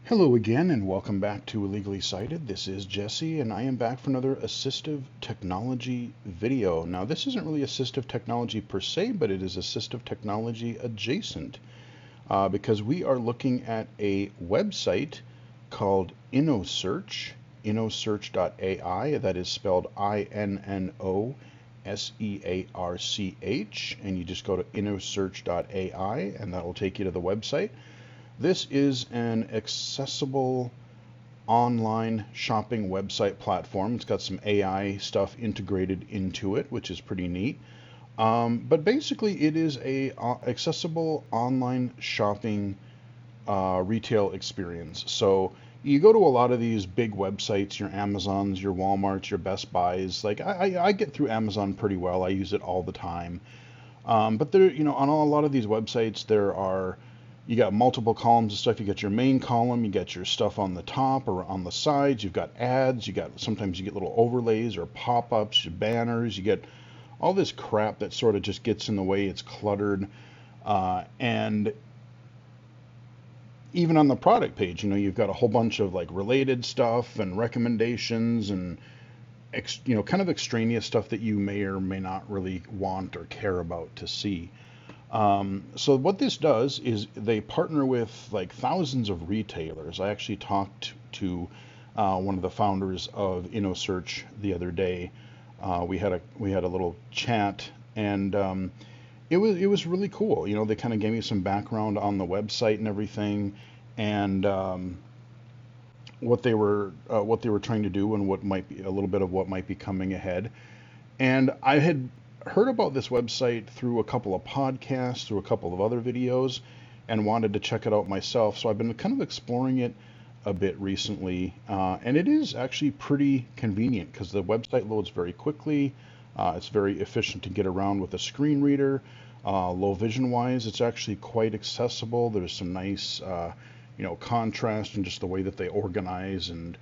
Hello again, and welcome back to Illegally Cited. This is Jesse, and I am back for another assistive technology video. Now, this isn't really assistive technology per se, but it is assistive technology adjacent because we are looking at a website called Innosearch, Innosearch.ai. That is spelled Innosearch, and you just go to Innosearch.ai, and that will take you to the website. This is an accessible online shopping website platform. It's got some AI stuff integrated into it, which is pretty neat. But basically, it is a accessible online shopping retail experience. So you go to a lot of these big websites, your Amazons, your Walmarts, your Best Buys. Like I get through Amazon pretty well. I use it all the time. But there, on a lot of these websites, you got multiple columns of stuff. You got your main column, you got your stuff on the top or on the sides, you've got ads, sometimes you get little overlays or pop-ups, banners, you get all this crap that sort of just gets in the way. It's cluttered. And even on the product page, you've got a whole bunch of like related stuff and recommendations and kind of extraneous stuff that you may or may not really want or care about to see. So what this does is they partner with like thousands of retailers. I actually talked to one of the founders of Innosearch the other day. We had a little chat, and it was really cool. They kind of gave me some background on the website and everything, and what they were trying to do, and what might be a little bit of what might be coming ahead. And I had heard about this website through a couple of podcasts, through a couple of other videos, and wanted to check it out myself. So I've been kind of exploring it a bit recently, and it is actually pretty convenient because the website loads very quickly. It's very efficient to get around with a screen reader. Low vision wise, it's actually quite accessible. There's some nice, contrast and just the way that they organize, and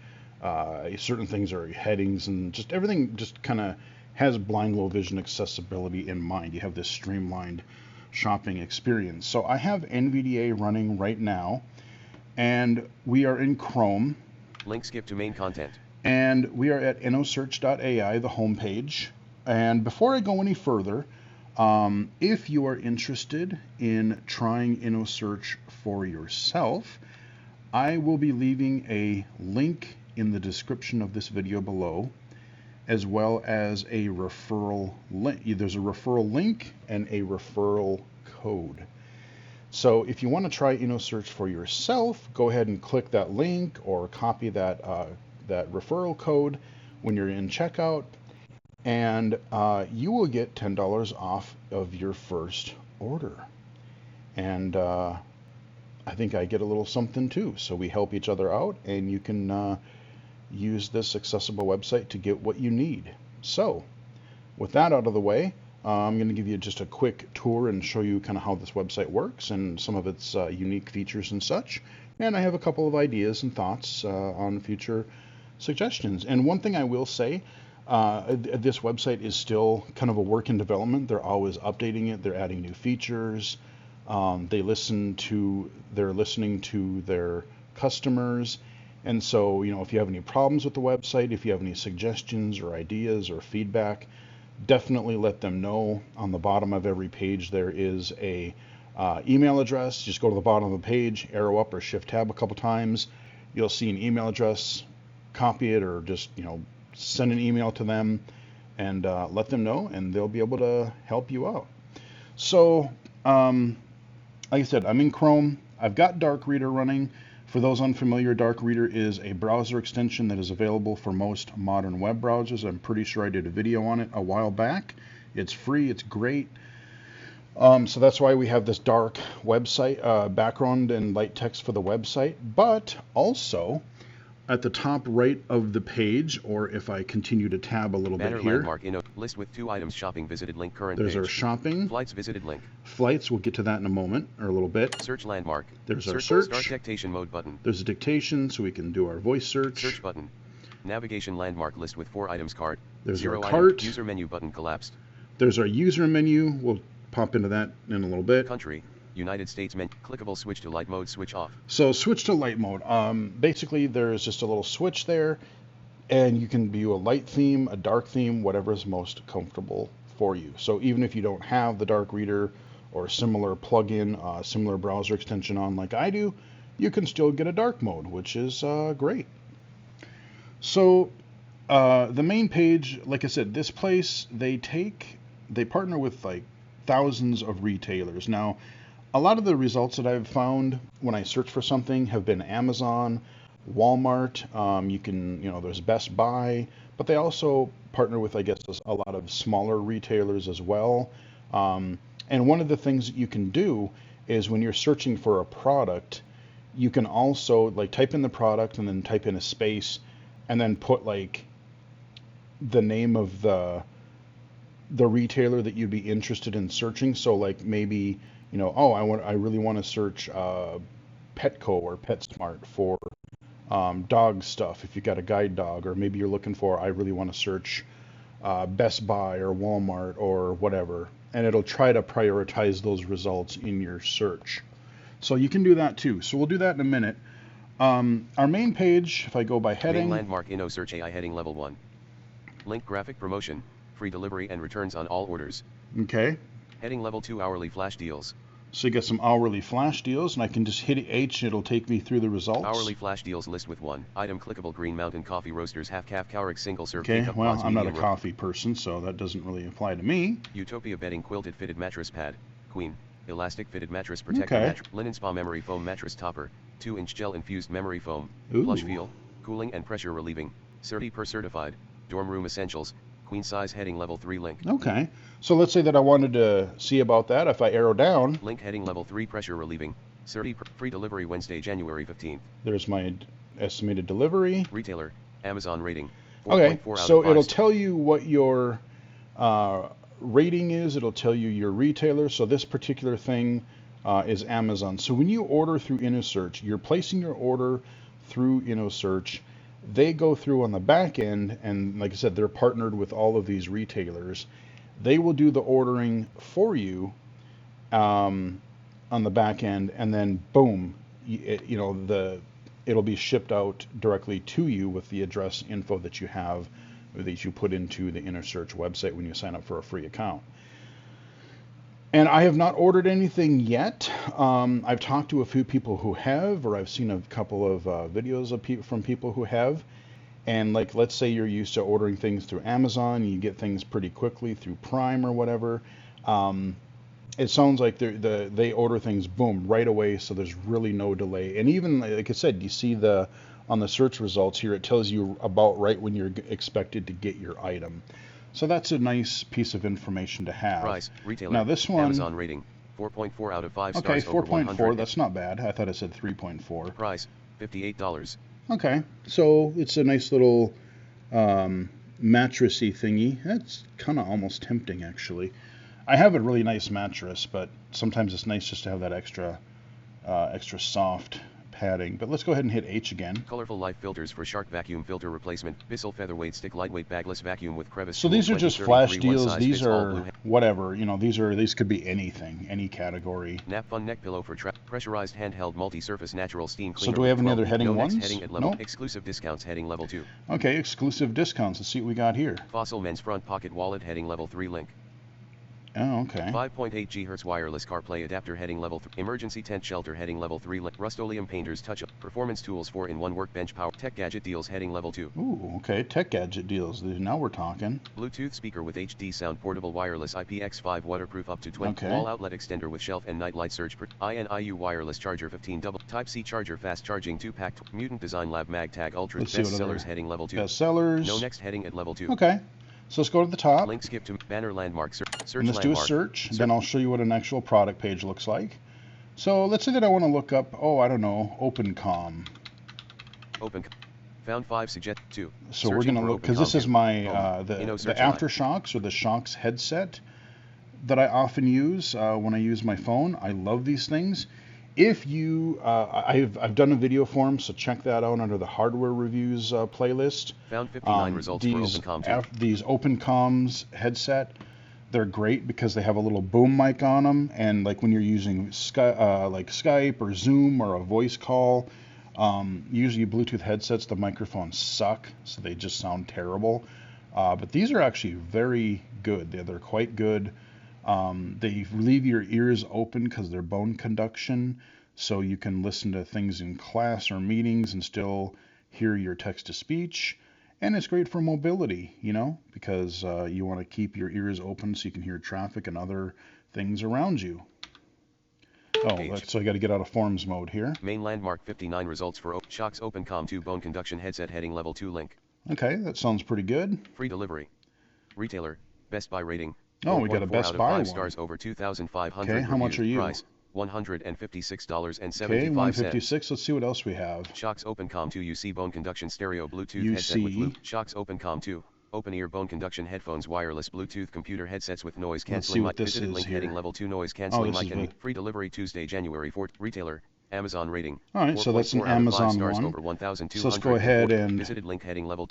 certain things are headings, and just everything just kind of has blind low vision accessibility in mind. You have this streamlined shopping experience. So I have NVDA running right now, and we are in Chrome. Link skip to main content. And we are at Innosearch.ai, the homepage. And before I go any further, if you are interested in trying Innosearch for yourself, I will be leaving a link in the description of this video below, as well as a referral link. There's a referral link and a referral code. So if you want to try Innosearch for yourself, go ahead and click that link or copy that referral code when you're in checkout, and you will get $10 off of your first order. And I think I get a little something too. So we help each other out, and you can use this accessible website to get what you need. So with that out of the way, I'm going to give you just a quick tour and show you kind of how this website works and some of its unique features and such. And I have a couple of ideas and thoughts on future suggestions. And one thing I will say, this website is still kind of a work in development. They're always updating it. They're adding new features. They're listening to their customers. And so, if you have any problems with the website, if you have any suggestions or ideas or feedback, definitely let them know. On the bottom of every page, there is a email address. Just go to the bottom of the page, arrow up or shift tab a couple times. You'll see an email address, copy it, or just, send an email to them and let them know, and they'll be able to help you out. So, like I said, I'm in Chrome. I've got Dark Reader running. For those unfamiliar, Dark Reader is a browser extension that is available for most modern web browsers. I'm pretty sure I did a video on it a while back. It's free, it's great. So that's why we have this dark website background and light text for the website. But also, at the top right of the page, or if I continue to tab a little Banner bit here, landmark list with 2 items: shopping visited link, current there's page. our shopping. Flights visited link. Flights, we'll get to that in a moment, or a little bit. Search landmark. There's our search. Start dictation mode button. There's a dictation, so we can do our voice search. Search button. Navigation landmark list with 4 items, cart. There's 0 our item. cart. User menu button collapsed. There's our user menu. We'll pop into that in a little bit. Country. United States clickable switch to light mode, switch off. So switch to light mode. Basically, there's just a little switch there, and you can view a light theme, a dark theme, whatever is most comfortable for you. So even if you don't have the dark reader or similar plugin, similar browser extension on like I do, you can still get a dark mode, which is great. So the main page, like I said, this place, they partner with like thousands of retailers. Now, a lot of the results that I've found when I search for something have been Amazon, Walmart, there's Best Buy, but they also partner with, I guess, a lot of smaller retailers as well. And one of the things that you can do is when you're searching for a product, you can also like type in the product and then type in a space and then put like the name of the retailer that you'd be interested in searching. So like maybe, I really want to search Petco or PetSmart for dog stuff if you got a guide dog, or maybe you're looking for, I really want to search Best Buy or Walmart or whatever, and it'll try to prioritize those results in your search. So you can do that too. So we'll do that in a minute. Our main page, if I go by heading. Main landmark Innosearch.ai heading level 1. Link graphic promotion, free delivery and returns on all orders. Okay. Heading level 2 hourly flash deals. So you get some hourly flash deals, and I can just hit H and it'll take me through the results. Hourly flash deals list with 1 item clickable Green Mountain Coffee Roasters half calf Keurig single serve. Okay, well, I'm not a coffee person, so that doesn't really apply to me. Utopia bedding quilted fitted mattress pad, queen, elastic fitted mattress protector, linen spa memory foam mattress topper, 2-inch gel infused memory foam, plush feel, cooling and pressure relieving, CertiPer certified, dorm room essentials, queen size heading level 3 link. Okay, so let's say that I wanted to see about that. If I arrow down, link heading level 3 pressure relieving, CertiPer free delivery Wednesday, January 15th. There's my estimated delivery. Retailer, Amazon rating. Okay, so it'll tell you what your rating is. It'll tell you your retailer. So this particular thing is Amazon. So when you order through Innosearch, you're placing your order through Innosearch. They go through on the back end, and like I said, they're partnered with all of these retailers. They will do the ordering for you on the back end, and then boom, it'll be shipped out directly to you with the address info that you have, that you put into the Innosearch website when you sign up for a free account. And I have not ordered anything yet. I've talked to a few people who have, or I've seen a couple of videos of from people who have. And like, let's say you're used to ordering things through Amazon, you get things pretty quickly through Prime or whatever. It sounds like they order things, boom, right away, so there's really no delay. And even, like I said, you see on the search results here, it tells you about right when you're expected to get your item. So that's a nice piece of information to have. Price, retailer, now this one, Amazon rating, 4.4 out of 5 okay, stars. 4.4, that's not bad. I thought it said 3.4. Price, $58. Okay, so it's a nice little mattressy thingy. That's kind of almost tempting, actually. I have a really nice mattress, but sometimes it's nice just to have that extra soft padding. But let's go ahead and hit H again. Colorful light filters for Shark vacuum filter replacement. Bissell featherweight stick lightweight bagless vacuum with crevice. So these are just flash deals. These are whatever, these could be anything, any category. Nap Fun neck pillow for pressurized handheld multi-surface natural steam cleaner. So do we have any other heading ones? Heading at level. Nope. Exclusive discounts heading level 2. Okay, exclusive discounts. Let's see what we got here. Fossil men's front pocket wallet heading level 3 link. Oh, okay. 5.8 GHz wireless CarPlay adapter heading level 3. Emergency tent shelter heading level 3. Rust-Oleum painter's touch-up. Performance tools 4-in-1 workbench power. Tech gadget deals heading level 2. Ooh, okay. Tech gadget deals. Now we're talking. Bluetooth speaker with HD sound portable wireless IPX5 waterproof up to 20. Okay. Wall outlet extender with shelf and night light surge. INIU wireless charger 15 double. Type-C charger fast charging 2-pack. Mutant Design Lab Mag Tag Ultra. Bestsellers heading level 2. Bestsellers. No next heading at level 2. Okay. So let's go to the top. Link skip to banner landmark search. And let's do a search. Then I'll show you what an actual product page looks like. So let's say that I want to look up, OpenCom. Found 5 suggest 2. So we're going to look, because this is my the AfterShokz or the Shokz headset that I often use when I use my phone. I love these things. If you, I've done a video for them, so check that out under the hardware reviews playlist. Found 59 results for OpenCom 2. These OpenComs headset, They're great because they have a little boom mic on them, and like when you're using like Skype or Zoom or a voice call, usually Bluetooth headsets, the microphones suck, so they just sound terrible. But these are actually very good. They're quite good. They leave your ears open because they're bone conduction, so you can listen to things in class or meetings and still hear your text-to-speech. And it's great for mobility, because you want to keep your ears open so you can hear traffic and other things around you. Oh, so I got to get out of forms mode here. Main landmark 59 results for Shocks OpenCom 2 bone conduction headset heading level 2 link. Okay, that sounds pretty good. Free delivery. Retailer, Best Buy rating. Oh, we got a Best Buy one. 5 stars over 2,500. Okay, how much are you? Price, $156.75. Okay, $156. Let's see what else we have. Shocks OpenCom 2 UC bone conduction stereo Bluetooth headset with loop. Shocks OpenCom 2 open ear bone conduction headphones wireless Bluetooth computer headsets with noise cancelling mic. Visited link here. heading level 2 noise cancelling mic and free delivery Tuesday January 4th. Retailer, Amazon rating. All right, so that's an Amazon one. Over 1,200. So let's go ahead and visited link heading level.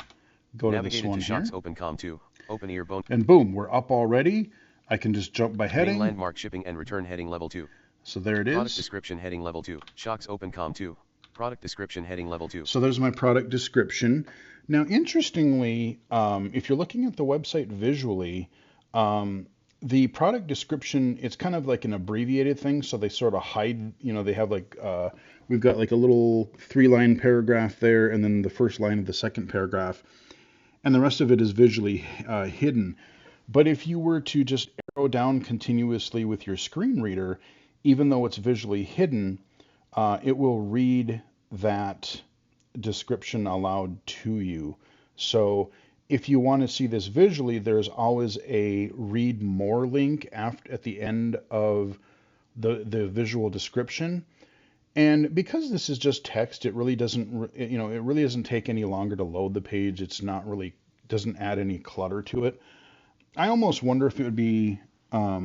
Go to this one to here. Shocks OpenCom 2 open ear bone. And boom, we're up already. I can just jump by heading. Main landmark shipping and return heading level 2. So there it is. Product description heading level 2. Shocks OpenCom 2. Product description heading level 2. So there's my product description. Now, interestingly, if you're looking at the website visually, the product description, it's kind of like an abbreviated thing. So they sort of hide, they have like, we've got like a little 3-line paragraph there, and then the first line of the second paragraph, and the rest of it is visually hidden. But if you were to just arrow down continuously with your screen reader, even though it's visually hidden, it will read that description aloud to you. So if you want to see this visually, there's always a read more link at the end of the visual description. And because this is just text, it really doesn't, it really doesn't take any longer to load the page. It's not really, doesn't add any clutter to it. I almost wonder if it would be, I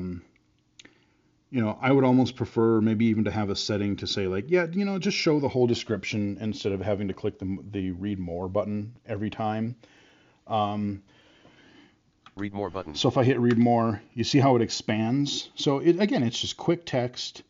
would almost prefer maybe even to have a setting to say like, yeah, just show the whole description instead of having to click the read more button every time. Read more button. So if I hit read more, you see how it expands. So again, it's just quick text.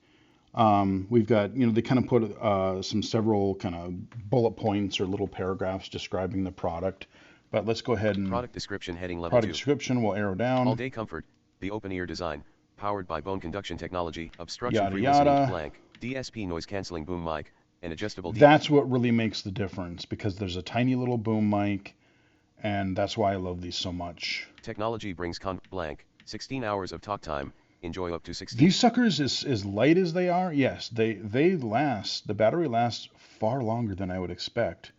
We've got, they kind of put several kind of bullet points or little paragraphs describing the product. But let's go ahead and product description heading level 2. Product description, we'll arrow down. All day comfort, the open ear design, powered by bone conduction technology, obstruction Yada free yada. listening blank, DSP noise cancelling boom mic, and adjustable. That's what really makes the difference, because there's a tiny little boom mic, and that's why I love these so much. Technology brings blank 16 hours of talk time. Enjoy up to 16. These suckers, as light as they are, yes, they last. The battery lasts far longer than I would expect.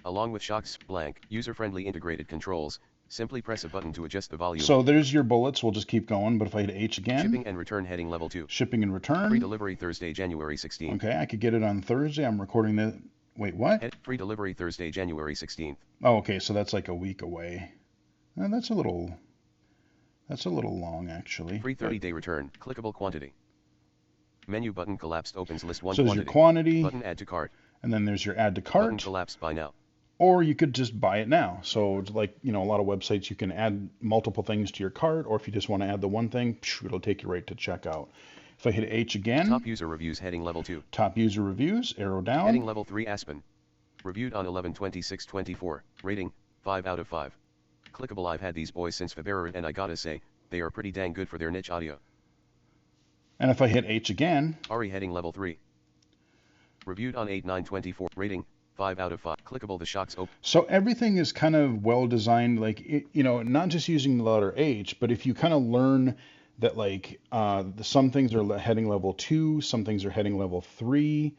Along with Shocks blank user-friendly integrated controls, simply press a button to adjust the volume. So there's your bullets. We'll just keep going. But if I hit H again. Shipping and return heading level 2. Shipping and return. Free delivery Thursday, January 16th. Okay, I could get it on Thursday. I'm recording the. Wait, what? Free delivery Thursday, January 16th. Oh, okay. So that's like a week away. That's a little long, actually. Free 30-day return. Clickable quantity. Menu button collapsed opens list 1 so quantity. There's your quantity. Button add to cart. And then there's your add to cart. Button collapsed by now. Or you could just buy it now. So it's like, a lot of websites, you can add multiple things to your cart, or if you just want to add the one thing, it'll take you right to checkout. If I hit H again. Top user reviews heading level 2. Top user reviews, arrow down. Heading level 3 Aspen. Reviewed on 11/26/24. Rating 5 out of 5. Clickable. I've had these boys since February and I gotta say, they are pretty dang good for their niche audio. And if I hit H again. Ari heading level 3. Reviewed on 8/9/24. Rating 5 out of 5. Clickable. The Shocks open. So everything is kind of well designed, like, not just using the letter H, but if you kind of learn that, like, some things are heading level 2, some things are heading level 3,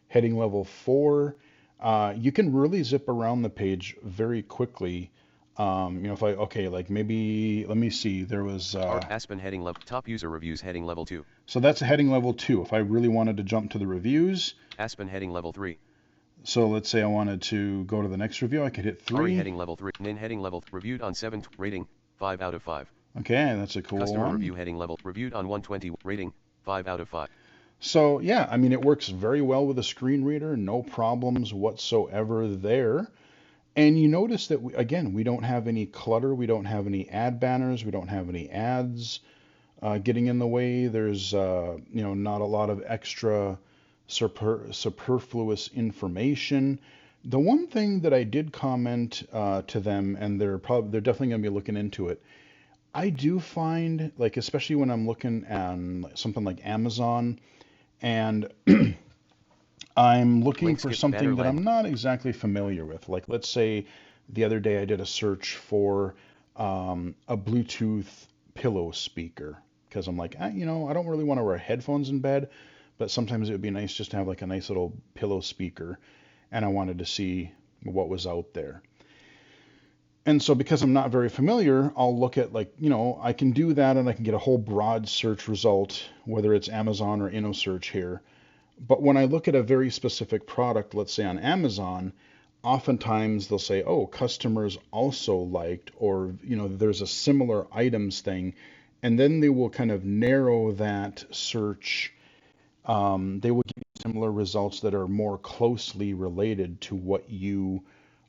heading level 4, you can really zip around the page very quickly. If maybe, let me see, there was... Aspen heading level, top user reviews heading level 2. So that's heading level 2. If I really wanted to jump to the reviews... Aspen heading level 3. So let's say I wanted to go to the next review, I could hit 3. Ari heading level 3. Nin heading level, reviewed on 7, rating 5 out of 5. Okay, that's a cool Customer one. review heading level, reviewed on 120, rating 5 out of 5. So yeah, I mean, it works very well with a screen reader, no problems whatsoever there. And you notice that, we don't have any clutter, we don't have any ad banners, we don't have any ads. getting in the way. There's not a lot of extra superfluous information. The one thing that I did comment to them, and they're definitely going to be looking into it. I do find, like, especially when I'm looking at something like Amazon, and I'm looking for something that I'm not exactly familiar with. Like, let's say the other day I did a search for a Bluetooth pillow speaker because I'm like, I don't really want to wear headphones in bed, but sometimes it would be nice just to have like a nice little pillow speaker, and I wanted to see what was out there. And so because I'm not very familiar, I'll look at like, I can do that and I can get a whole broad search result, whether it's Amazon or Innosearch here. But when I look at a very specific product, let's say on Amazon, oftentimes they'll say, oh, customers also liked, or, there's a similar items thing. And then they will kind of narrow that search. They will give you similar results that are more closely related to what you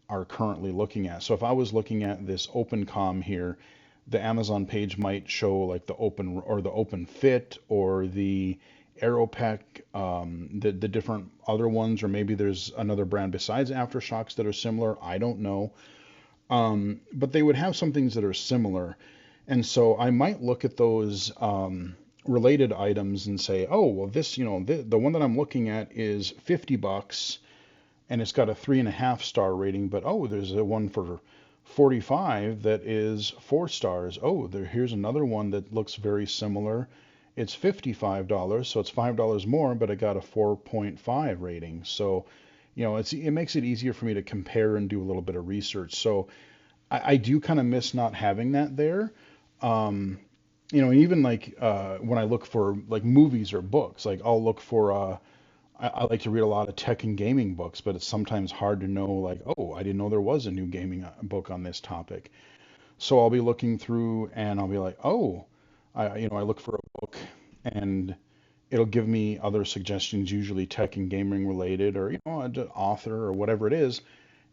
are currently looking at. So if I was looking at this OpenCom here, the Amazon page might show like the open fit or the AeroPack, the different other ones, or maybe there's another brand besides Aftershocks that are similar. I don't know. But they would have some things that are similar. And so I might look at those related items and say, oh, well, this, the one that I'm looking at is $50 and it's got a 3.5 star rating, but oh, there's a one for 45 that is 4 stars. Oh, here's another one that looks very similar. It's $55, so it's $5 more, but it got a 4.5 rating. So, it makes it easier for me to compare and do a little bit of research. So I do kind of miss not having that there. Even like when I look for like movies or books, like I'll look for I like to read a lot of tech and gaming books, but it's sometimes hard to know, like, oh, I didn't know there was a new gaming book on this topic. So I'll be looking through and I'll be like, oh, I look for a book and it'll give me other suggestions, usually tech and gaming related, or, an author or whatever it is.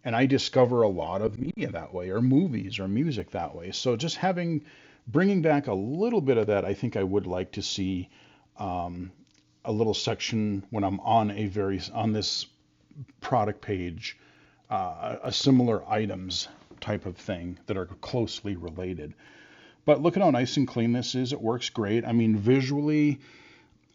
And I discover a lot of media that way, or movies or music that way. So just bringing back a little bit of that, I think I would like to see. A little section when I'm on this product page, a similar items type of thing that are closely related. But look at how nice and clean this is. It works great. I mean, visually,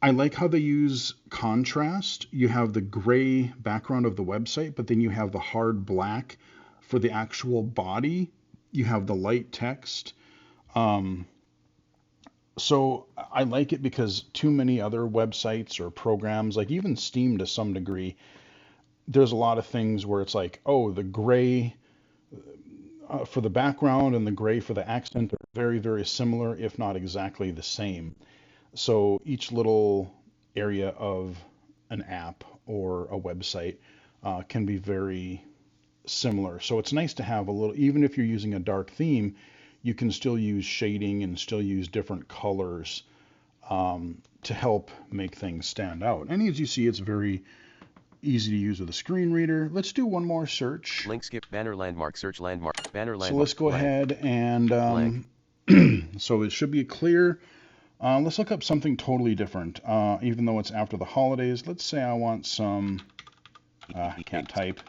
I like how they use contrast. You have the gray background of the website, but then you have the hard black for the actual body. You have the light text. So I like it because too many other websites or programs, like even Steam to some degree, there's a lot of things where it's like, oh, the gray for the background and the gray for the accent are very, very similar, if not exactly the same. So each little area of an app or a website can be very similar. So it's nice to have a little, even if you're using a dark theme, you can still use shading and still use different colors to help make things stand out. And as you see, it's very easy to use with a screen reader. Let's do one more search. Link skip, banner landmark, search landmark, banner landmark. So let's go ahead and so it should be clear. Let's look up something totally different. Even though it's after the holidays, let's say I want some, I can't type,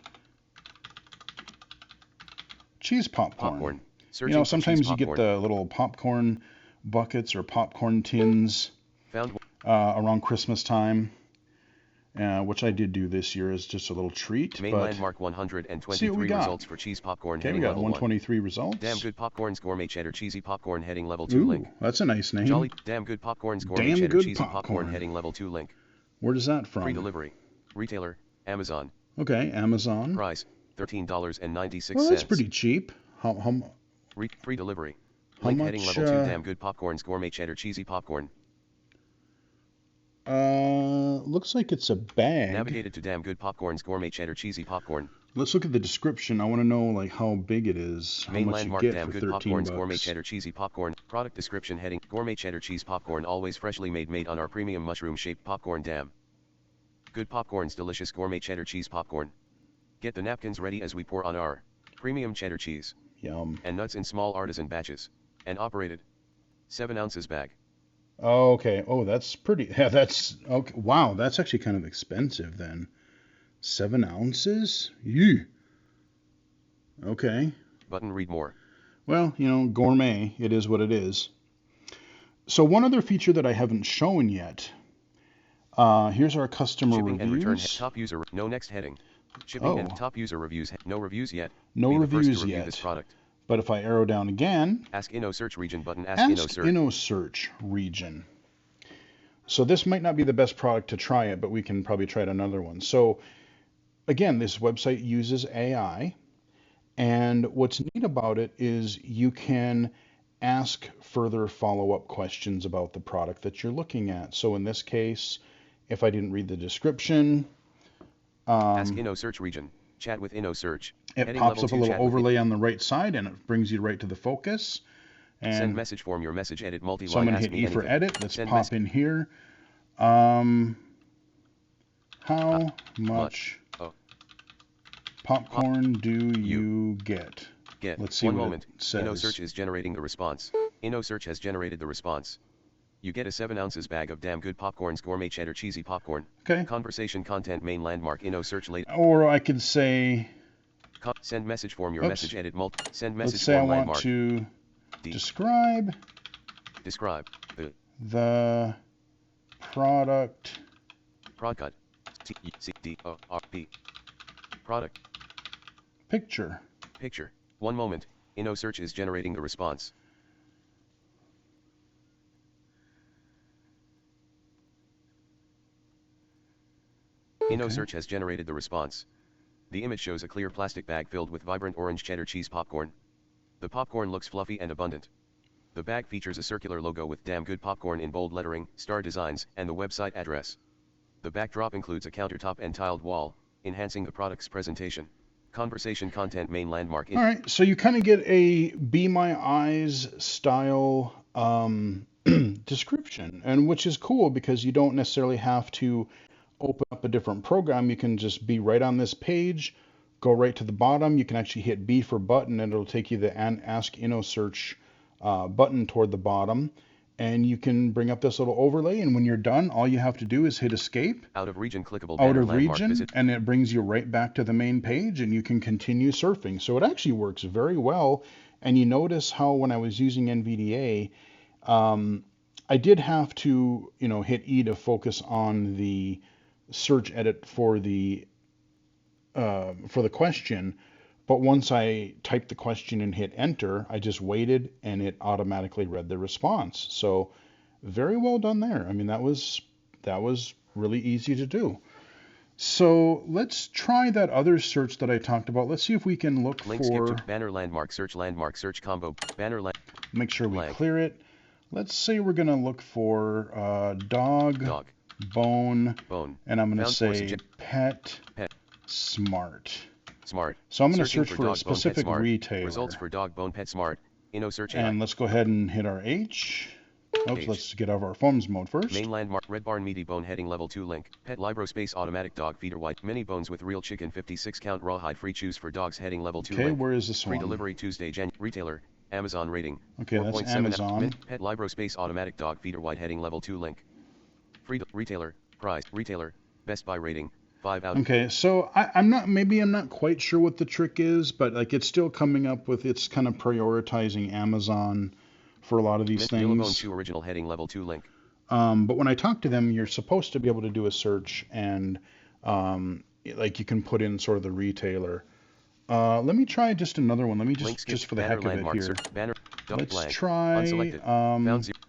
cheese popcorn. Sometimes you get the little popcorn buckets or popcorn tins around Christmas time, which I did do this year as just a little treat. Main landmark 123 results for cheese popcorn. Okay, we got 123 results. Damn Good Popcorn's Gourmet Cheddar Cheesy Popcorn heading level 2 link. That's a nice name. Jolly Damn Good Popcorn's Gourmet Cheddar Cheesy Popcorn heading level 2 link. Where is that from? Free delivery. Retailer, Amazon. Okay, Amazon. Price, $13.96. Well, that's pretty cheap. Free delivery. Link heading level 2 Damn Good Popcorn's Gourmet Cheddar Cheesy Popcorn. Looks like it's a bag. Navigated to Damn Good Popcorn's Gourmet Cheddar Cheesy Popcorn. Let's look at the description. I want to know like how big it is. Main how much landmark you get Damn for Good Popcorn's $13. Gourmet Cheddar Cheesy Popcorn. Product description heading Gourmet Cheddar Cheese Popcorn, always freshly made on our premium mushroom shaped popcorn. Damn Good Popcorn's delicious Gourmet Cheddar Cheese Popcorn. Get the napkins ready as we pour on our premium cheddar cheese. Yum. And nuts in small artisan batches. And operated 7 ounces bag. Oh, okay. Oh, that's pretty. Yeah, that's okay. Wow, that's actually kind of expensive then. 7 ounces? Ew. Okay. Button read more. Well, gourmet. It is what it is. So one other feature that I haven't shown yet. Here's our customer Shipping and return reviews. top user. No next heading. Shipping Oh, and top user reviews. No reviews yet. no Be the first reviews to review this yet. product. But if I arrow down again, Ask Innosearch region button. ask Innosearch region. So this might not be the best product to try it, but we can probably try another one. So again, this website uses AI. And what's neat about it is you can ask further follow-up questions about the product that you're looking at. So in this case, if I didn't read the description, ask Innosearch region. Chat with Innosearch. It pops up a little overlay on the right side, and it brings you right to the focus. And send message form. Your message edit multi-line. So I'm going to hit E for edit. Let's pop in here. How much popcorn do you get? Let's see what it says. Innosearch is generating the response. Innosearch has generated the response. You get a 7 ounces bag of damn good popcorns, gourmet cheddar cheesy popcorn. Okay. Conversation content main landmark Innosearch late. Or I could say. Send message form. Your message edit send message Let's say form I want to describe the product. Product. T-E-C-D-O-R-P. Product. Picture. 1 moment. Innosearch is generating the response. Okay. Innosearch has generated the response. The image shows a clear plastic bag filled with vibrant orange cheddar cheese popcorn. The popcorn looks fluffy and abundant. The bag features a circular logo with damn good popcorn in bold lettering, star designs, and the website address. The backdrop includes a countertop and tiled wall, enhancing the product's presentation. Conversation content main landmark. All right, so you kind of get a Be My Eyes style description, and which is cool because you don't necessarily have to open up a different program. You can just be right on this page, go right to the bottom. You can actually hit B for button, and it'll take you the Ask Innosearch button toward the bottom. And you can bring up this little overlay, and when you're done, all you have to do is hit escape. Out of region clickable out of region, and it brings you right back to the main page, and you can continue surfing. So it actually works very well. And you notice how when I was using NVDA, I did have to, hit E to focus on the search edit for the question. But once I typed the question and hit enter, I just waited and it automatically read the response. So very well done there. I mean, that was really easy to do. So let's try that other search that I talked about. Let's see if we can look Link for banner landmark search combo banner make sure we clear it. Let's say we're going to look for dog bone, and I'm going to say pet smart. So I'm going to search for a specific retailer. Results for dog bone pet smart. Innosearch. And let's go ahead and hit our H. Oops, let's get out of our phones mode first. Main landmark Red Barn meaty bone heading level 2 link. Pet Libro space automatic dog feeder white mini bones with real chicken 56 count rawhide free choose for dogs heading level 2 okay, link. Where is this free one? Delivery Tuesday retailer Amazon rating. Okay, that's Amazon. Pet Libro space automatic dog feeder white heading level 2 link. Free retailer price retailer Best Buy rating 5 out. Okay, so I'm not quite sure what the trick is, but like it's still coming up with it's kind of prioritizing Amazon for a lot of these things. Bone 2 original heading level 2 link. But when I talk to them, you're supposed to be able to do a search and like you can put in sort of the retailer. Let me try just another one. Let me just for the heck of it here. Let's try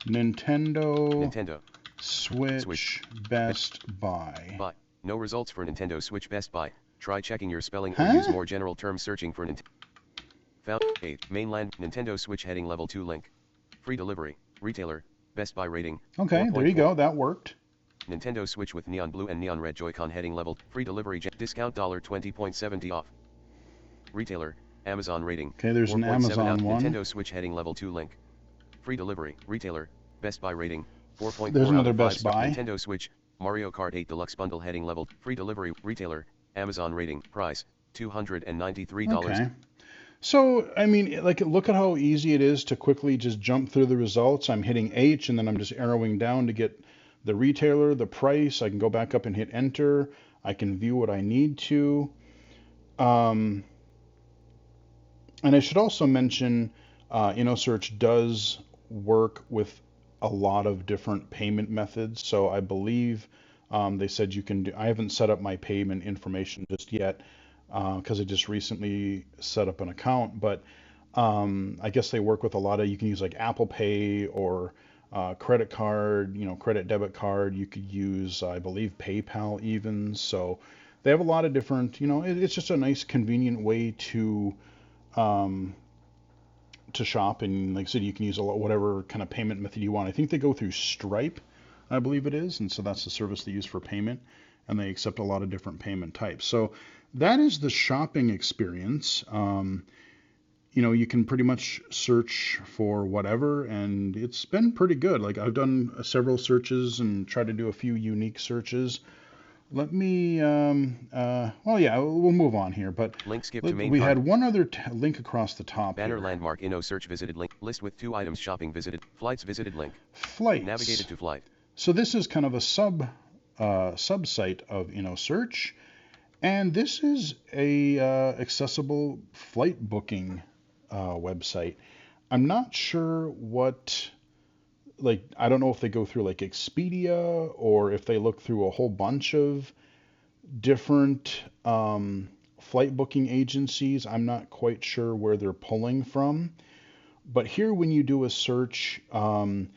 Nintendo Switch Best Buy. No results for Nintendo Switch Best Buy. Try checking your spelling or use more general terms searching for Nintendo. Found 8 mainland Nintendo Switch heading level 2 link. Free delivery retailer Best Buy rating. Okay, there you go. That worked. Nintendo Switch with neon blue and neon red Joy-Con heading level. Free delivery discount $20.70 off. Retailer Amazon rating. Okay, there's an Amazon one. Nintendo Switch heading level 2 link. Free delivery retailer Best Buy rating 4.4. There's another Best Buy. Nintendo Switch Mario Kart 8 Deluxe bundle heading level. Free delivery retailer Amazon rating price $293. Okay. So, I mean, like, look at how easy it is to quickly just jump through the results. I'm hitting H and then I'm just arrowing down to get the retailer, the price. I can go back up and hit enter. I can view what I need to. Um, and I should also mention Innosearch does work with a lot of different payment methods. So I believe they said you can do, I haven't set up my payment information just yet because I just recently set up an account, but I guess they work with a lot of, you can use like Apple Pay or credit card, credit debit card. You could use, I believe, PayPal even. So they have a lot of different, it's just a nice, convenient way um, to shop. And like I said, you can use whatever kind of payment method you want. I think they go through Stripe, I believe it is. And so that's the service they use for payment. And they accept a lot of different payment types. So that is the shopping experience. You can pretty much search for whatever, and it's been pretty good. Like I've done several searches and tried to do a few unique searches. Let me, well, yeah, we'll move on here, but link skip to main we cart. had one other link across the top Banner here. landmark Innosearch visited link. List with 2 items shopping visited. Flights visited link. Flights. Navigated to flight. So this is kind of a sub-site of Innosearch, and this is a accessible flight booking website. I'm not sure what, like, I don't know if they go through like Expedia or if they look through a whole bunch of different flight booking agencies. I'm not quite sure where they're pulling from. But here, when you do a search, let's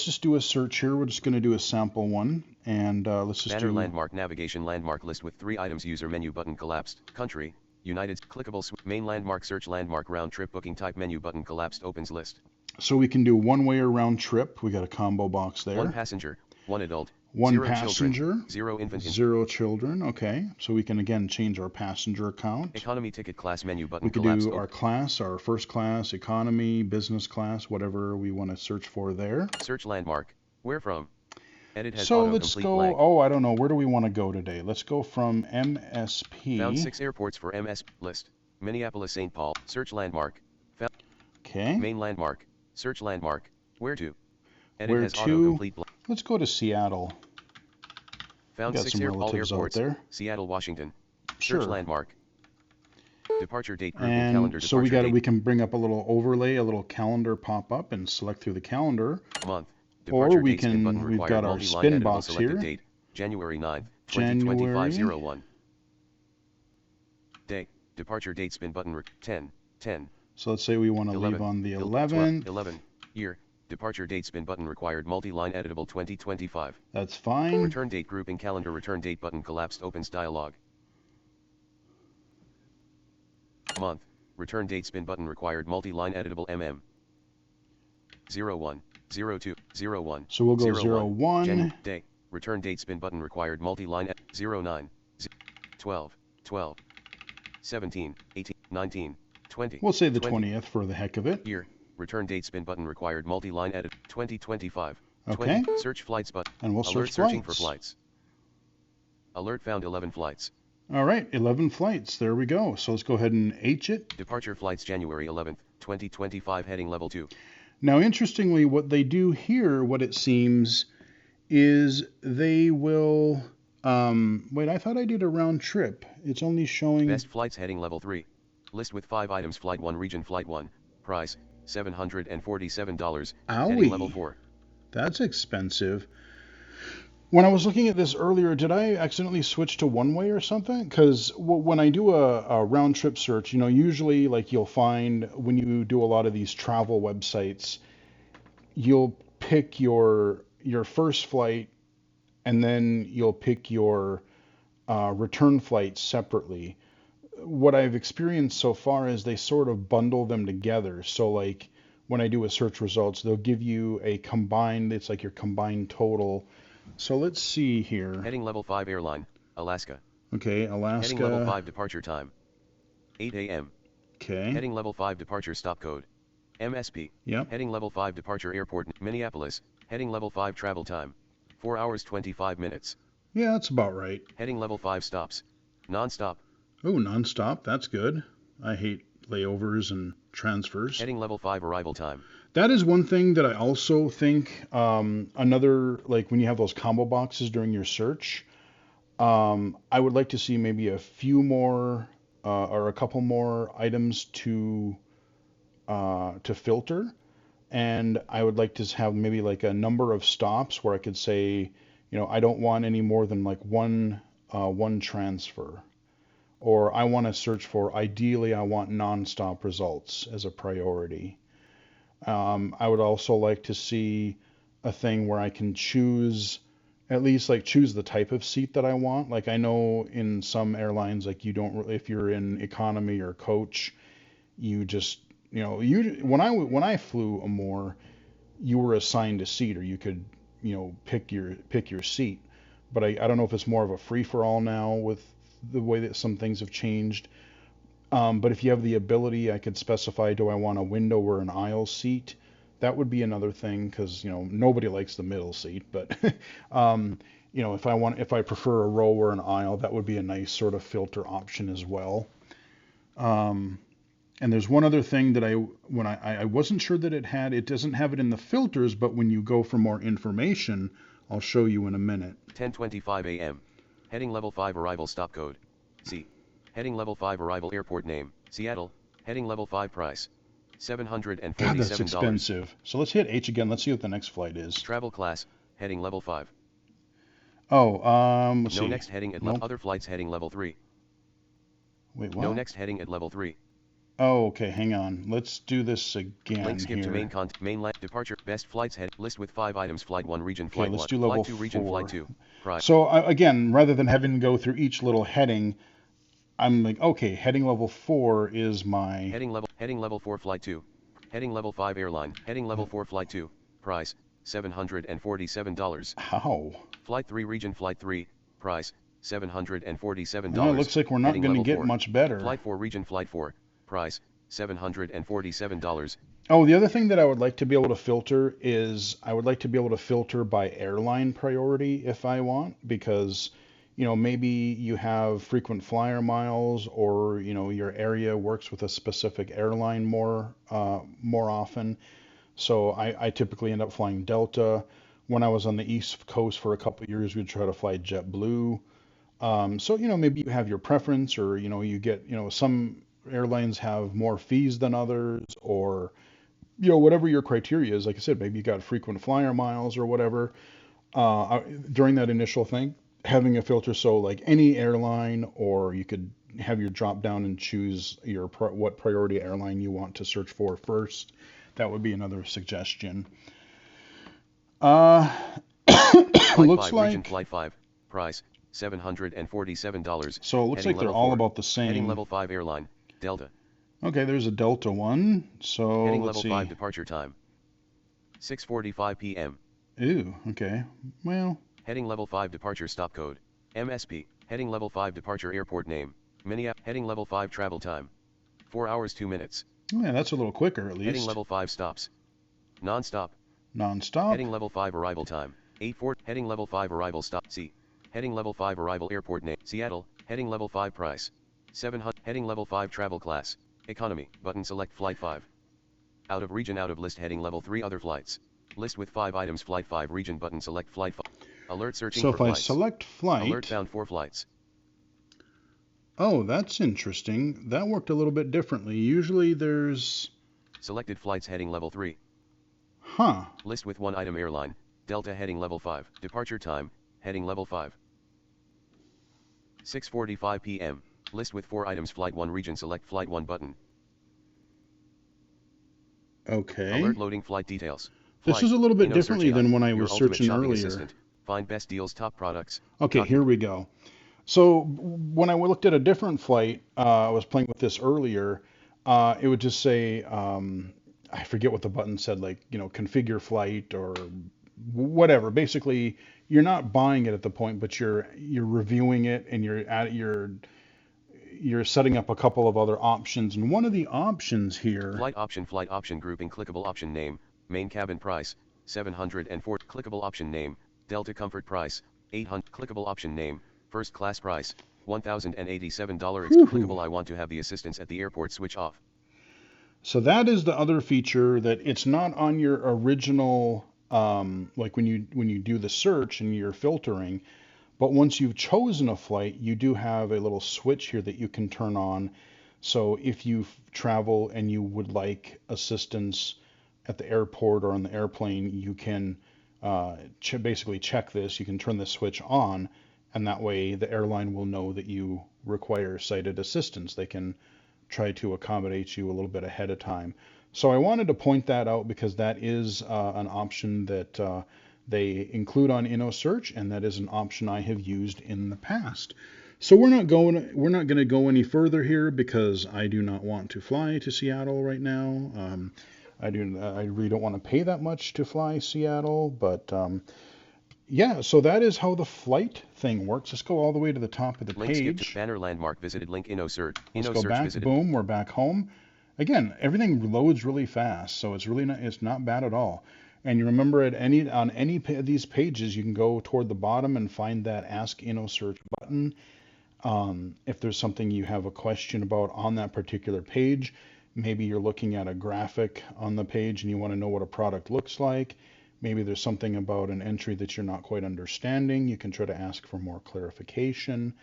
just do a search here. We're just going to do a sample one. And let's just Banner landmark navigation landmark list with 3 items. User menu button collapsed. Country. United. Clickable main landmark search landmark round trip booking type menu button collapsed opens list. So we can do one way or round trip. We got a combo box there. 1 passenger, 1 adult, 1 0 passenger, children, 0 infant, 0 children. Okay, so we can again change our passenger count. Economy ticket class menu button. We could do our class, our first class, economy, business class, whatever we want to search for there. Search landmark. Where from? Edit has so let's go. Blank. Oh, I don't know. Where do we want to go today? Let's go from MSP. Found 6 airports for MS list. Minneapolis, St. Paul. Search landmark. Found. Okay. Main landmark. Search landmark. Where to? Edit Where has to? Let's go to Seattle. Found got 6 some relatives airports out there. Seattle, Washington. Sure. Search landmark. Departure date group and calendar. So we can bring up a little overlay, a little calendar pop up, and select through the calendar. Month. Or we've got our spin box here. Date, January 9th, 2025 01. Day. Departure date spin button 10. So let's say we want to leave on the 11th. 11. Year. Departure date spin button required multi-line editable 2025. That's fine. Return date grouping calendar return date button collapsed opens dialog. Month. Return date spin button required multi-line editable mm. 01. 02, 01. So we'll go 01. Day. Return date spin button required multi-line 09. 12, 17, 18, 19, 20. We'll say the 20th for the heck of it. Year. Return date spin button required multi-line edit 2025. Okay. 20. Search flights button. And we'll Alert search searching flights. for flights. Alert found 11 flights. All right, 11 flights. There we go. So let's go ahead and H it. Departure flights January 11th, 2025 heading level 2. Now, interestingly, what they do here, what it seems, is they will, wait, I thought I did a round trip. It's only showing... Best flights heading level 3. List with 5 items. Flight 1 region flight 1. Price, $747. Owie. Heading level 4. That's expensive. When I was looking at this earlier, did I accidentally switch to one way or something? Because when I do a round trip search, usually like you'll find when you do a lot of these travel websites, you'll pick your first flight and then you'll pick your return flight separately. What I've experienced so far is they sort of bundle them together. So like when I do a search results, they'll give you a combined, it's like your combined total. So let's see here. Heading level 5 airline, Alaska. Okay, Alaska. Heading level 5 departure time, 8 a.m. Okay. Heading level 5 departure stop code, MSP. Yep. Heading level 5 departure airport, Minneapolis. Heading level 5 travel time, 4 hours 25 minutes. Yeah, that's about right. Heading level 5 stops, non-stop. Oh, non-stop. That's good. I hate layovers and transfers. Heading level 5 arrival time. That is one thing that I also think, another, like when you have those combo boxes during your search, I would like to see maybe a few more, or a couple more items to filter. And I would like to have maybe like a number of stops where I could say, I don't want any more than like one transfer. Or I want to search for, ideally, I want nonstop results as a priority. I would also like to see a thing where I can choose, at least like choose the type of seat that I want. Like I know in some airlines, like you don't really, if you're in economy or coach, you just, when I flew more, you were assigned a seat, or you could, pick your seat. But I don't know if it's more of a free for all now with the way that some things have changed. But if you have the ability, I could specify, do I want a window or an aisle seat? That would be another thing, because nobody likes the middle seat. But if I prefer a row or an aisle, that would be a nice sort of filter option as well. And there's one other thing that I wasn't sure that it doesn't have it in the filters, but when you go for more information, I'll show you in a minute. 10:25 a.m. Heading level 5 arrival stop code. C. Heading level 5 arrival airport name, Seattle. Heading level 5 price, $747. God, that's expensive. So let's hit H again. Let's see what the next flight is. Travel class, heading level 5. Oh, let's see. No next heading at other flights heading level 3. Wait, what? No next heading at level 3. Oh, okay, hang on. Let's do this again. Link skip here. to main departure, best flights head, list with 5 items, flight 1 region, flight 1. Let's do level flight 2 region, 4. flight 2. Price. So again, rather than having to go through each little heading, I'm like, okay, heading level 4 is my... Heading level 4 flight 2. Heading level 5 airline. Heading level 4 flight 2. Price, $747. How? Flight 3 region, flight 3. Price, $747. No, it looks like we're not going to get 4. much better. Flight 4 region, flight 4. Price, $747. Oh, the other thing that I would like to be able to filter is, I would like to be able to filter by airline priority if I want, because maybe you have frequent flyer miles, or your area works with a specific airline more often. So I typically end up flying Delta. When I was on the East Coast for a couple of years, we'd try to fly JetBlue. So maybe you have your preference, or you get some airlines have more fees than others, or whatever your criteria is. Like I said, maybe you got frequent flyer miles or whatever. During that initial thing, having a filter, so like any airline, or you could have your drop down and choose what priority airline you want to search for first. That would be another suggestion. Looks 5, like region, flight 5, price $747. So it looks Heading like they're level all 4. about the same. Heading level 5 airline, Delta. Okay, there's a Delta one. So Heading let's level see. 5 departure time, 6:45 p.m. Ooh, okay. Well, Heading level 5 departure stop code, MSP. Heading level 5 departure airport name, Minneapolis. Heading level 5 travel time, 4 hours 2 minutes. yeah, that's a little quicker at least. Heading level 5 stops, non-stop. Non-stop. Heading level 5 arrival time, 8:4. Heading level 5 arrival stop, C. Heading level 5 arrival airport name, Seattle. Heading level 5 price, 700. Heading level 5 travel class, economy. Button select flight 5. Out of region, out of list. Heading level 3 other flights. List with 5 items, flight 5 region. Button select flight 5. Alert searching So for if I flights. select flight. Alert found 4 flights. Oh, that's interesting. That worked a little bit differently. Usually there's... Selected flights heading level 3. Huh. List with 1 item airline, Delta. Heading level 5. Departure time, heading level 5. 6:45 p.m. List with 4 items, flight 1 region. Select flight 1 button. Okay. Alert loading flight details. This is a little bit differently than when I Your was ultimate searching shopping earlier. assistant. Find best deals, top products. Okay, here we go. So when I looked at a different flight, I was playing with this earlier. It would just say, I forget what the button said, like, configure flight or whatever. Basically, you're not buying it at the point, but you're reviewing it, and you're setting up a couple of other options. And one of the options here, flight option grouping, clickable option name, main cabin price, 704. Clickable option name, Delta comfort price, 800. Clickable option name, first class price, $1,087. It's Whew. clickable. I want to have the assistance at the airport switch off. So that is the other feature, that it's not on your original, like when you do the search and you're filtering, but once you've chosen a flight, you do have a little switch here that you can turn on. So if you travel and you would like assistance at the airport or on the airplane, you can basically check this. You can turn the switch on, and that way the airline will know that you require sighted assistance. They can try to accommodate you a little bit ahead of time. So I wanted to point that out because that is an option that they include on Innosearch, and that is an option I have used in the past. So we're not going to go any further here because I do not want to fly to Seattle right now. I really don't want to pay that much to fly Seattle, but yeah, so that is how the flight thing works. Let's go all the way to the top of the Link skipped. page. Banner landmark visited. Link Innosearch. Let's go back. Visited. Boom, we're back home. Again, everything loads really fast, so it's not bad at all. And you remember on any of these pages, you can go toward the bottom and find that Ask Innosearch button. If there's something you have a question about on that particular page, maybe you're looking at a graphic on the page and you want to know what a product looks like. Maybe there's something about an entry that you're not quite understanding. You can try to ask for more clarification.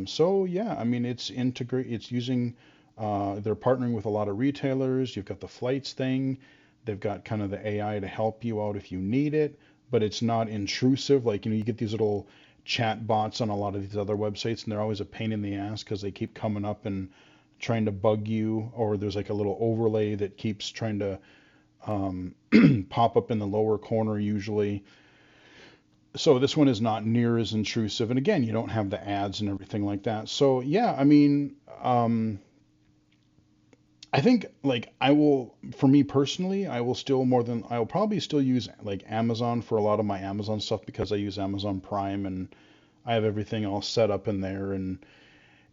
So yeah, I mean, it's using, they're partnering with a lot of retailers. You've got the flights thing. They've got kind of the AI to help you out if you need it, but it's not intrusive. Like, you get these little chat bots on a lot of these other websites, and they're always a pain in the ass because they keep coming up and trying to bug you, or there's like a little overlay that keeps trying to pop up in the lower corner usually. So this one is not near as intrusive. And again, you don't have the ads and everything like that. So yeah, I mean, I think for me personally, I will probably still use like Amazon for a lot of my Amazon stuff because I use Amazon Prime and I have everything all set up in there and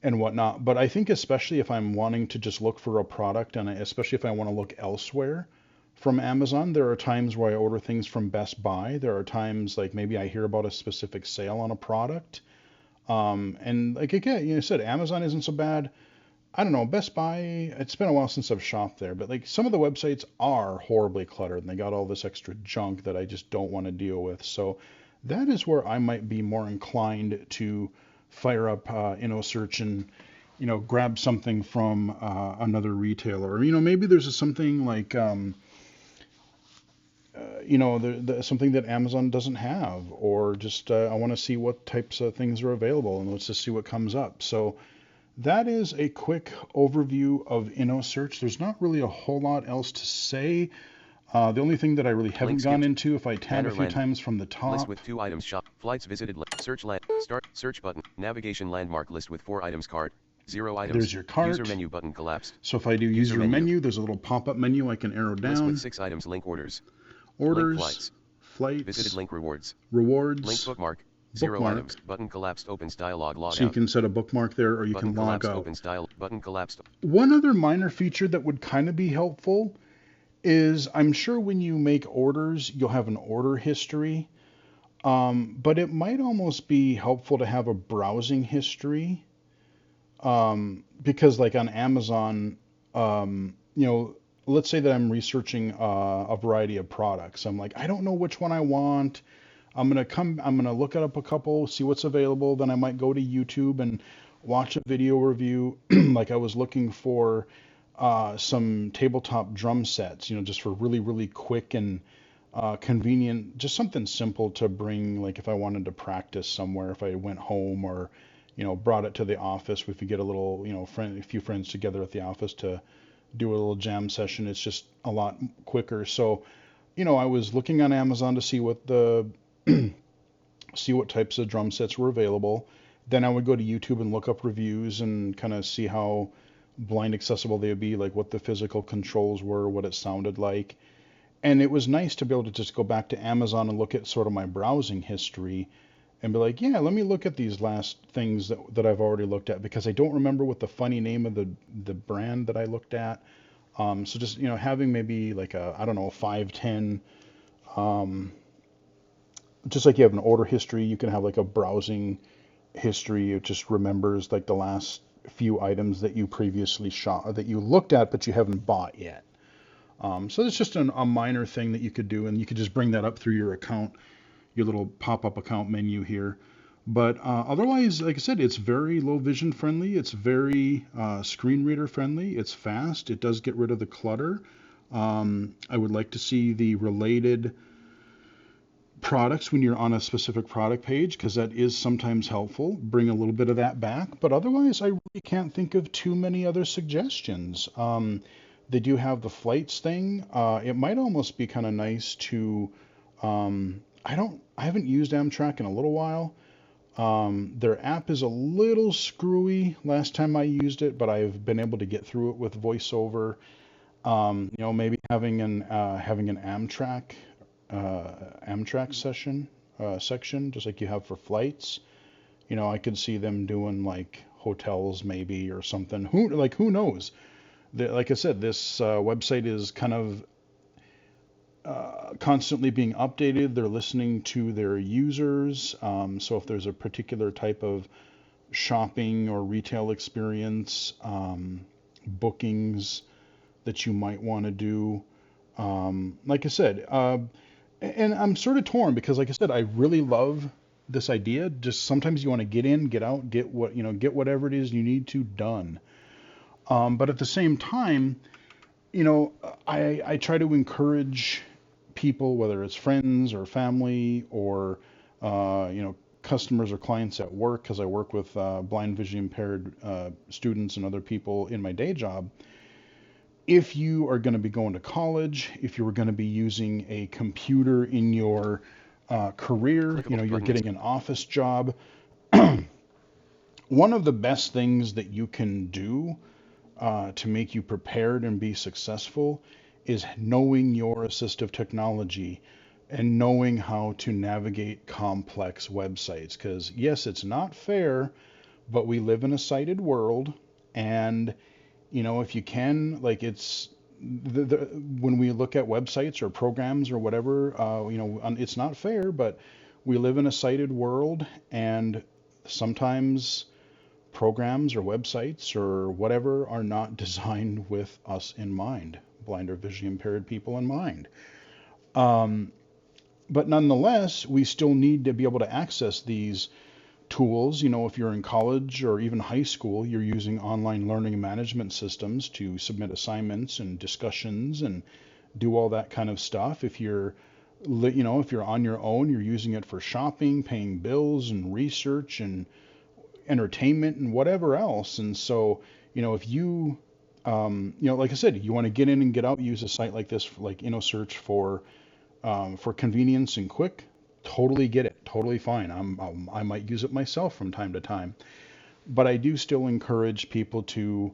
whatnot. But I think especially if I'm wanting to just look for a product, and especially if I want to look elsewhere from Amazon, there are times where I order things from Best Buy. There are times like maybe I hear about a specific sale on a product. And like again, I said, Amazon isn't so bad. I don't know, Best Buy, it's been a while since I've shopped there, but like some of the websites are horribly cluttered and they got all this extra junk that I just don't want to deal with. So that is where I might be more inclined to fire up Innosearch and grab something from another retailer. Or maybe there's something like something that Amazon doesn't have, or just I want to see what types of things are available, and let's just see what comes up. So that is a quick overview of Innosearch. There's not really a whole lot else to say. The only thing that I really haven't gone into, if I tab a few times from the top. List with 2 items. Shop. Flights visited. Search land. Start. Search button. Navigation landmark list with 4 items. Cart. 0 items. There's your cart. User menu button collapsed. So if I do user menu, there's a little pop-up menu I can arrow down. List with 6 items. Link orders. Orders. Link flights. Visited link rewards. Rewards. Link bookmark. 0 items. Button collapsed. Opens dialog. Log so you can set a bookmark there, or you button can log out. Opens dial. Button collapsed. One other minor feature that would kind of be helpful is I'm sure when you make orders, you'll have an order history. But it might almost be helpful to have a browsing history. Because like on Amazon, let's say that I'm researching a variety of products. I'm like, I don't know which one I want. I'm gonna look up a couple, see what's available. Then I might go to YouTube and watch a video review. Like I was looking for some tabletop drum sets, just for really, really quick and convenient, just something simple to bring, like if I wanted to practice somewhere, if I went home or, brought it to the office, we could get a little, a few friends together at the office to do a little jam session. It's just a lot quicker. So, I was looking on Amazon to see what see what types of drum sets were available. Then I would go to YouTube and look up reviews and kind of see how blind accessible they would be, like what the physical controls were, what it sounded like. And it was nice to be able to just go back to Amazon and look at sort of my browsing history and be like, yeah, let me look at these last things that I've already looked at, because I don't remember what the funny name of the brand that I looked at. So just, having maybe like a, I don't know, 5-10, just like you have an order history, you can have like a browsing history. It just remembers like the last few items that you previously shot that you looked at but you haven't bought yet. So it's just a minor thing that you could do, and you could just bring that up through your account, your little pop-up account menu here. But otherwise, like I said, it's very low vision friendly. It's very screen reader friendly. It's fast. It does get rid of the clutter. I would like to see the related products when you're on a specific product page, because that is sometimes helpful. Bring a little bit of that back. But otherwise, I really can't think of too many other suggestions. They do have the flights thing. It might almost be kind of nice to. I haven't used Amtrak in a little while. Their app is a little screwy last time I used it, but I've been able to get through it with VoiceOver. Maybe having an Amtrak section, just like you have for flights. I could see them doing like hotels maybe or something. Who knows? Like I said, this website is kind of constantly being updated. They're listening to their users. So if there's a particular type of shopping or retail experience, bookings that you might want to do, like I said, and I'm sort of torn because, like I said, I really love this idea. Just sometimes you want to get in, get out, get whatever it is you need to done. But at the same time, I try to encourage people, whether it's friends or family or customers or clients at work, because I work with blind, vision impaired students and other people in my day job. If you are going to be going to college, if you were going to be using a computer in your career, you're getting an office job, one of the best things that you can do to make you prepared and be successful is knowing your assistive technology and knowing how to navigate complex websites. Because yes, it's not fair, but we live in a sighted world, and if you can, like when we look at websites or programs or whatever, it's not fair, but we live in a sighted world, and sometimes programs or websites or whatever are not designed with us in mind, blind or visually impaired people in mind. But nonetheless, we still need to be able to access these tools. If you're in college or even high school, you're using online learning management systems to submit assignments and discussions and do all that kind of stuff. If you're on your own, you're using it for shopping, paying bills, and research and entertainment and whatever else. And so, if you, like I said, you want to get in and get out, use a site like this, like Innosearch for convenience and quick. Totally get it. Totally fine. I might use it myself from time to time, but I do still encourage people to,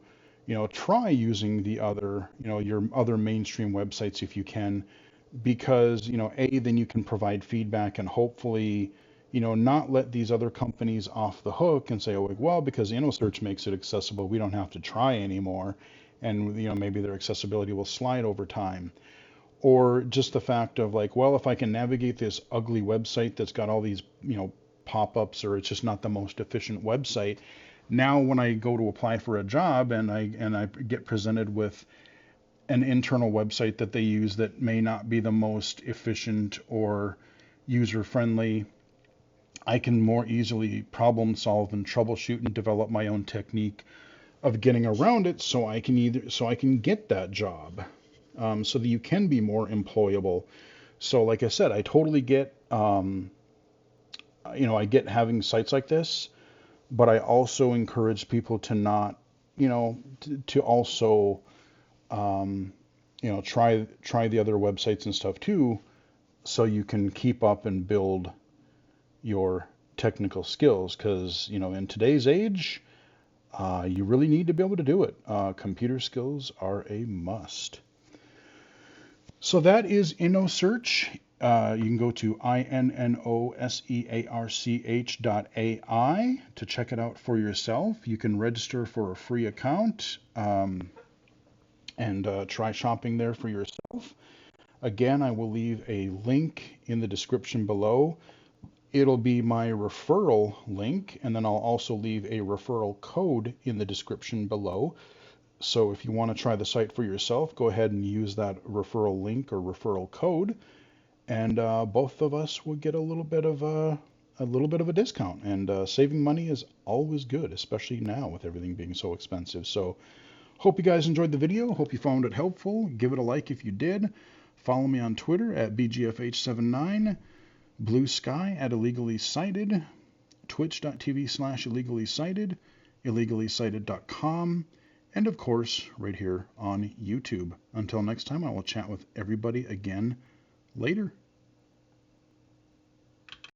try using the other, your other mainstream websites if you can, because, then you can provide feedback and hopefully, not let these other companies off the hook and say, oh, well, because Innosearch makes it accessible, we don't have to try anymore. And, maybe their accessibility will slide over time. Or just the fact of like, well, if I can navigate this ugly website that's got all these, pop-ups, or it's just not the most efficient website. Now, when I go to apply for a job and I get presented with an internal website that they use that may not be the most efficient or user-friendly, I can more easily problem solve and troubleshoot and develop my own technique of getting around it, so I can get that job, so that you can be more employable. So like I said, I totally get, I get having sites like this, but I also encourage people to not, to also, try the other websites and stuff too, so you can keep up and build your technical skills. Because, in today's age, you really need to be able to do it. Computer skills are a must. So that is Innosearch. You can go to innosearch.ai to check it out for yourself. You can register for a free account and try shopping there for yourself. Again, I will leave a link in the description below It'll be my referral link, and then I'll also leave a referral code in the description below. So if you want to try the site for yourself, go ahead and use that referral link or referral code, and both of us will get a little bit of a discount. And saving money is always good, especially now with everything being so expensive. So hope you guys enjoyed the video. Hope you found it helpful. Give it a like if you did. Follow me on Twitter at BGFH79, Blue Sky at Illegally Cited, twitch.tv/illegally cited, illegally-cited.com, and of course, right here on YouTube. Until next time, I will chat with everybody again later.